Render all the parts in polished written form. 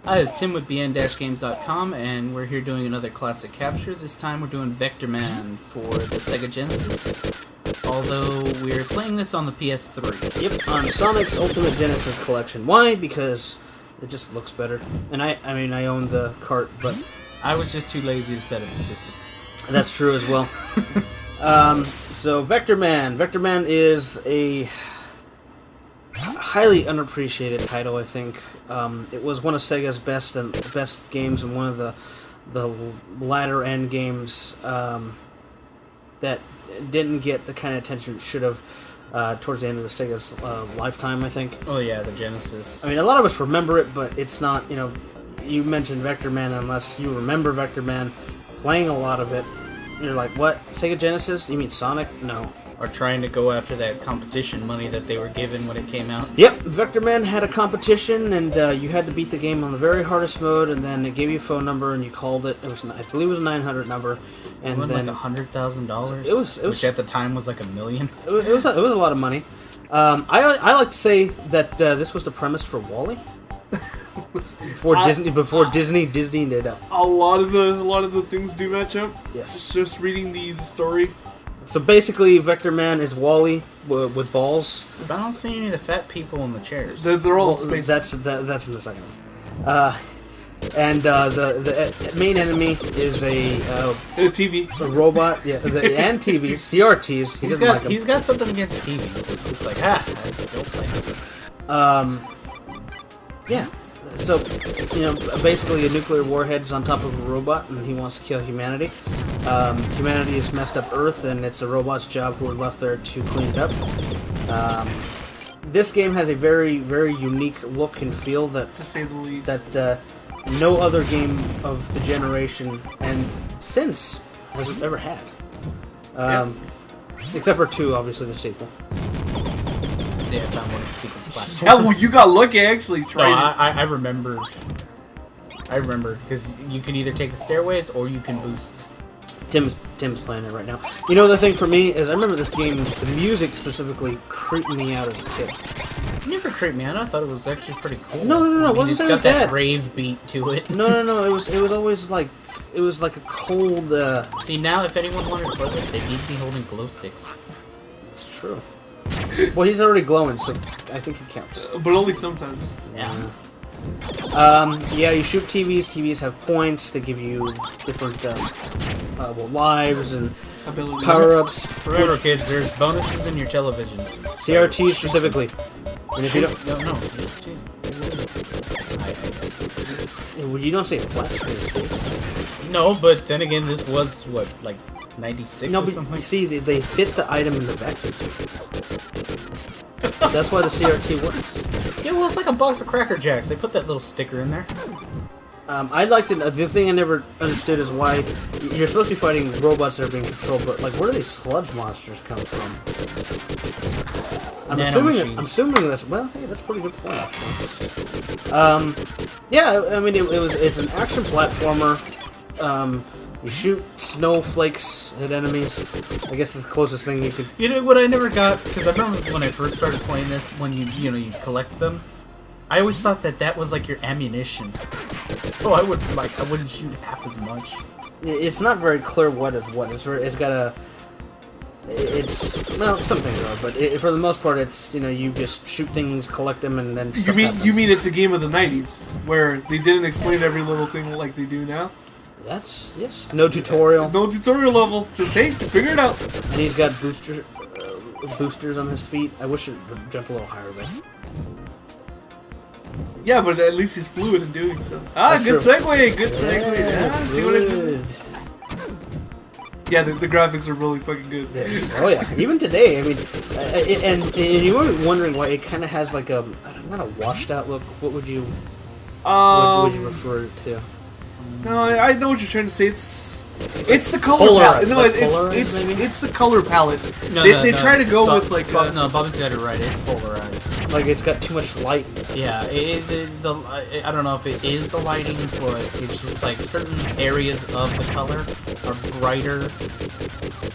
Hi, it's Tim with bn-games.com, and we're here doing another classic capture. This time we're doing Vectorman for the Sega Genesis, although we're playing this on the PS3. Yep, on Sonic's Ultimate Genesis Collection. Why? Because it just looks better. And I mean, I own the cart, but I was just too lazy to set up the system. That's true as well. So Vectorman. Vectorman is a highly unappreciated title, I think. It was one of Sega's best games, and one of the latter end games that didn't get the kind of attention it should have towards the end of the Sega's lifetime, I think. Oh yeah, the Genesis. I mean, a lot of us remember it, but it's not, you know, you mentioned Vectorman, unless you remember Vectorman, playing a lot of it, you're like, what? Sega Genesis? You mean Sonic? No. Or trying to go after that competition money that they were given when it came out. Yep, Vectorman had a competition, and you had to beat the game on the very hardest mode, and then it gave you a phone number, and you called it. It was, I believe it was a 900 number, and then like $100,000. It was, which at the time was like $1 million. It was a lot of money. I like to say that this was the premise for WALL-E. Before Disney did it. A lot of the things do match up. Yes. It's just reading the story. So basically, Vectorman is WALL-E with balls. I don't see any of the fat people in the chairs. They're all in space. That's in the second one. And the main enemy is a TV, a robot, yeah, and TVs, CRTs. He's got something against TVs. It's just like don't play. Yeah. So, you know, basically a nuclear warhead's on top of a robot, and he wants to kill humanity. Humanity has messed up Earth, and it's the robot's job who are left there to clean it up. This game has a very, very unique look and feel that, to say the least, that no other game of the generation and since has ever had. Except for 2, obviously, the sequel. See, I found one of the secret platforms. Yeah, well, you got lucky, actually. I remember. I remember, because you can either take the stairways or you can boost. Tim's playing it right now. You know, the thing for me is I remember this game, the music specifically creeped me out as a kid. It never creeped me out. I thought it was actually pretty cool. No. I mean, it's got that rave beat to it. No. It was always like, it was like a cold. See, now if anyone wanted to play this, they need to be holding glow sticks. It's true. Well, he's already glowing, so I think he counts. But only sometimes. Yeah. Yeah, you shoot TVs. TVs have points. They give you different lives and power-ups. Remember, kids, there's bonuses in your televisions. CRTs specifically. And if you don't, you don't say flat screen. No, but then again, this was what, like 96 no, or but something? you see, they fit the item in the vector. That's why the CRT works. Yeah, well, it's like a box of Cracker Jacks. They put that little sticker in there. I'd like to. The thing I never understood is why you're supposed to be fighting robots that are being controlled, but like, where do these sludge monsters come from? I'm assuming that's, well, hey, that's a pretty good point, actually. Yeah, I mean, it's an action platformer. You shoot snowflakes at enemies. I guess it's the closest thing you could. You know what I never got, because I remember when I first started playing this, when you collect them, I always thought that was like your ammunition. So I wouldn't shoot half as much. It's not very clear what is what. It's got a. Well, some things are, but for the most part, it's, you know, you just shoot things, collect them, and then stuff happens. You mean it's a game of the 90s where they didn't explain every little thing like they do now? Yes. No tutorial. No tutorial level. Just, hey, to figure it out. And he's got boosters on his feet. I wish it would jump a little higher, though. Yeah, but at least he's fluid in doing so. Good segue. Good segue. Yeah, see what I did? Yeah, the graphics are really fucking good. Yes. Oh yeah, even today. I mean, and you were wondering why it kind of has like a, not a washed out look. What would you refer it to? No, I know what you're trying to say. It's the color palette. No, it's the color palette. No, they try to go with like. No, Bobby's got it right. It's polarized. Like it's got too much light. Yeah, I don't know if it is the lighting, but it's just like certain areas of the color are brighter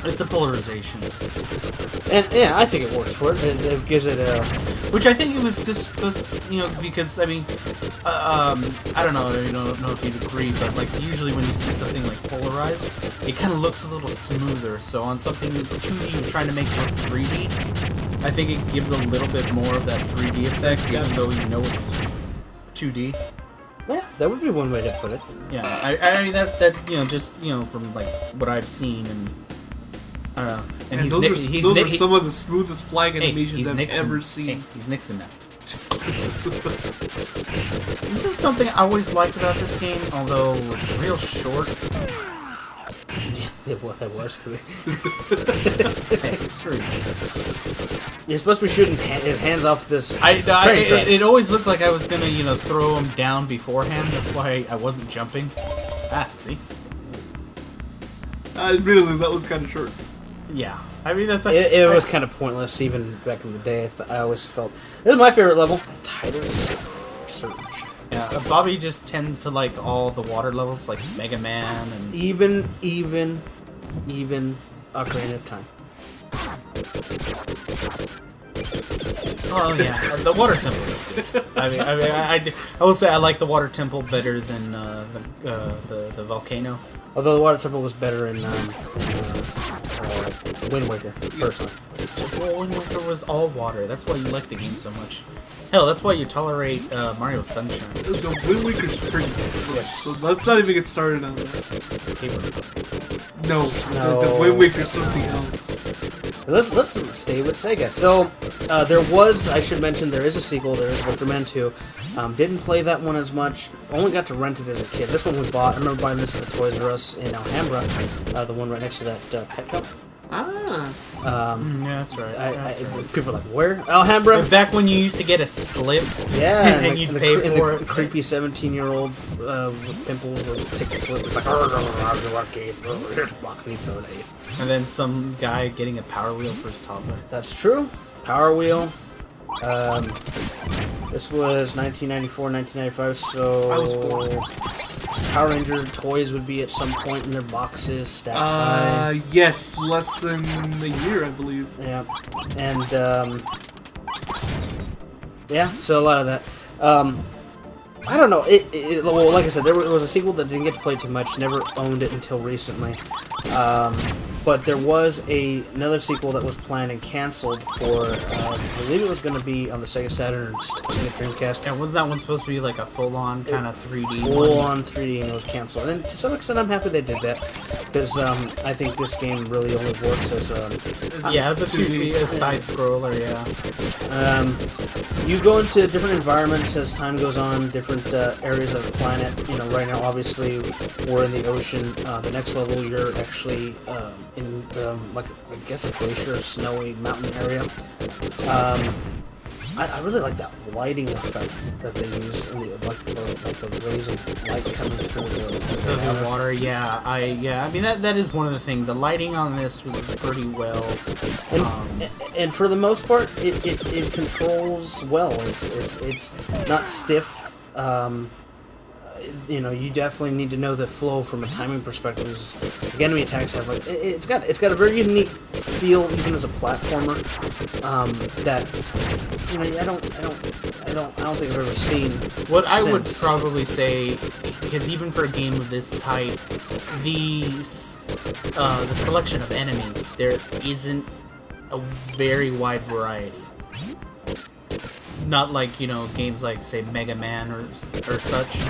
It's a polarization. And yeah, I think it works for it. It gives it a... Which I think it was just, because, I mean, I don't know if you'd agree, but, like, usually when you see something, like, polarized, it kind of looks a little smoother. So on something 2D you're trying to make look 3D, I think it gives a little bit more of that 3D effect, even though you know it's 2D. Yeah, that would be one way to put it. Yeah, I mean, that just, from, like, what I've seen, and I don't know. And those are some of the smoothest flying animations I've ever seen. Hey, he's Nixon now. This is something I always liked about this game, although it's real short. Yeah, well, that was to me. Hey, it's true. You're supposed to be shooting his hands off this train. It always looked like I was gonna, throw him down beforehand. That's why I wasn't jumping. Ah, see? Really, that was kind of short. Yeah. I mean, that's... It was kind of pointless, even back in the day. I always felt... This is my favorite level. Titles Surge. Yeah, Bobby just tends to like all the water levels, like Mega Man and... Even Ocarina of Time. Oh yeah, the water temple is good. I will say I like the water temple better than the volcano. Although the water temple was better in Wind Waker, personally. Well, Wind Waker was all water. That's why you like the game so much. Hell, that's why you tolerate Mario Sunshine. The Wind Waker's pretty good. Yes. So let's not even get started on that. No. The Wind Waker's something else. Let's stay with Sega. So, there was, I should mention, there is a sequel. There is Vectorman 2. Didn't play that one as much. Only got to rent it as a kid. This one we bought. I remember buying this at the Toys R Us in Alhambra, the one right next to that Petco. Ah. Yeah, that's right. People are like, where? Alhambra? Back when you used to get a slip. Yeah, and you'd pay for it. The creepy 17-year-old with pimples would take the slip. It's like, here's a box, and he'd throw it at you. And then some guy getting a Power Wheel for his toddler. That's true. Power Wheel. This was 1994, 1995, so... I was 4. Power Ranger toys would be at some point in their boxes, stacked high. Yes, less than a year, I believe. Yeah, and, yeah, so a lot of that. I don't know, well, like I said, there was a sequel that didn't get to play too much, never owned it until recently. But there was another sequel that was planned and canceled for, I believe it was going to be on the Sega Saturn or Sega Dreamcast. And was that one supposed to be like a full-on kind of 3D? Full-on 3D, and it was canceled. And to some extent, I'm happy they did that, because I think this game really only works as a... Yeah, as a 2D side-scroller, yeah. You go into different environments as time goes on, different areas of the planet. Right now, obviously, we're in the ocean. The next level, you're actually in, like, I guess a glacier or snowy mountain area. I really like that lighting effect that they use, in the rays of light coming through the water. Yeah, I mean that is one of the things. The lighting on this was pretty well, and for the most part, it controls well. It's not stiff. You definitely need to know the flow from a timing perspective. Like, enemy attacks have it's got a very unique feel, even as a platformer. That I don't think I've ever seen. What I would probably say, because even for a game of this type, the selection of enemies, there isn't a very wide variety. Not like games like say Mega Man or such.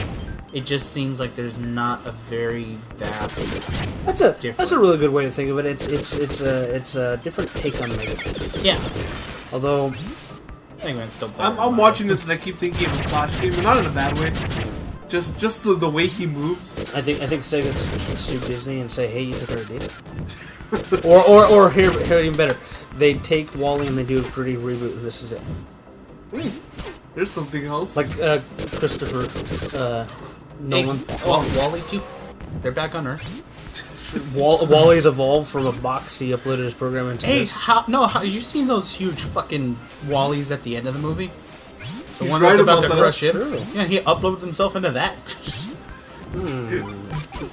It just seems like there's not a very vast. That's a really good way to think of it. It's a different take on Mega Man. Yeah. Although Mega Man's still better. I'm watching this and I keep thinking of a Flash game, but not in a bad way. Just the way he moves. I think Sega should sue Disney and say, hey, you took our data. or here even better, they take Wall-E and they do a pretty reboot, and this is it. There's something else. Like Christopher Nolan. Wall-E 2. They're back on Earth. Wall-E's evolved from a box he uploaded his program into. Hey, you seen those huge fucking Wall-E's at the end of the movie? The one right that's about to that. crush him. True. Yeah, he uploads himself into that.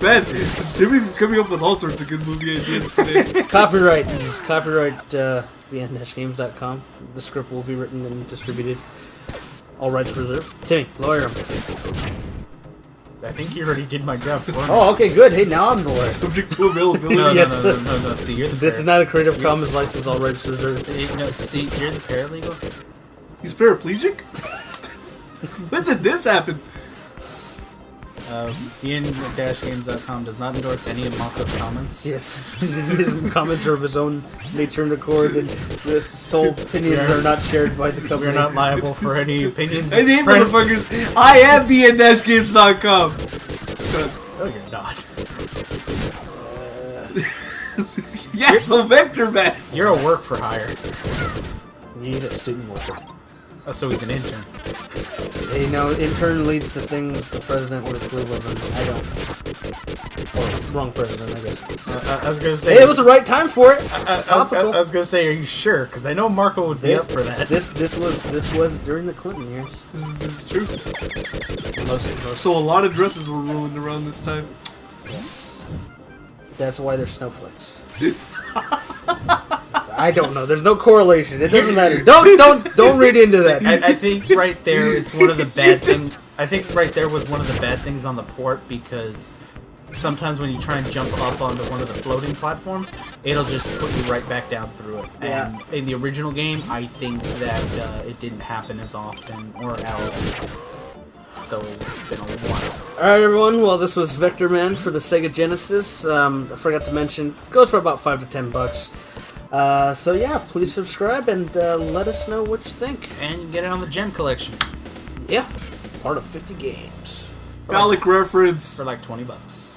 Man, Timmy's coming up with all sorts of good movie ideas today. Copyright. Just copyright bn-games.com. The script will be written and distributed. All rights reserved. Timmy, lawyer him. I think you already did my job for me. Oh, okay, good. Hey, now I'm the lawyer. Subject to availability. No, Yes. no. See, you're the This is not a Creative Commons license. All rights reserved. No, see, you're the paralegal. He's paraplegic? When did this happen? bn-games.com does not endorse any of Marco's comments. Yes, his comments are of his own nature and accord, and the sole opinions are not shared by the company. We're not liable for any opinions. Hey, name expressed. motherfuckers, I am bn-games.com. No, you're not. Yeah, so Vectorman. You're a work for hire. He's a student worker. Oh, so he's an intern. You know, intern leads to things the president would approve of, and I don't. Or wrong president, I guess. I was gonna say. Hey, it was the right time for it. It's I topical. was gonna say, are you sure? Because I know Marco would be up for that. This was during the Clinton years. This is true. Most. So a lot of dresses were ruined around this time. Yes. That's why they're snowflakes. I don't know. There's no correlation. It doesn't matter. Don't read into that. I think right there is one of the bad things. I think right there was one of the bad things on the port, because sometimes when you try and jump up onto one of the floating platforms, it'll just put you right back down through it. Yeah. And in the original game, I think that it didn't happen as often or at all. Though it's been a while. Alright, everyone. Well, this was Vectorman for the Sega Genesis. I forgot to mention, it goes for about $5 to $10. So yeah, please subscribe and let us know what you think. And get it on the Gem Collection Yeah, part of 50 games. Phallic reference. for like $20.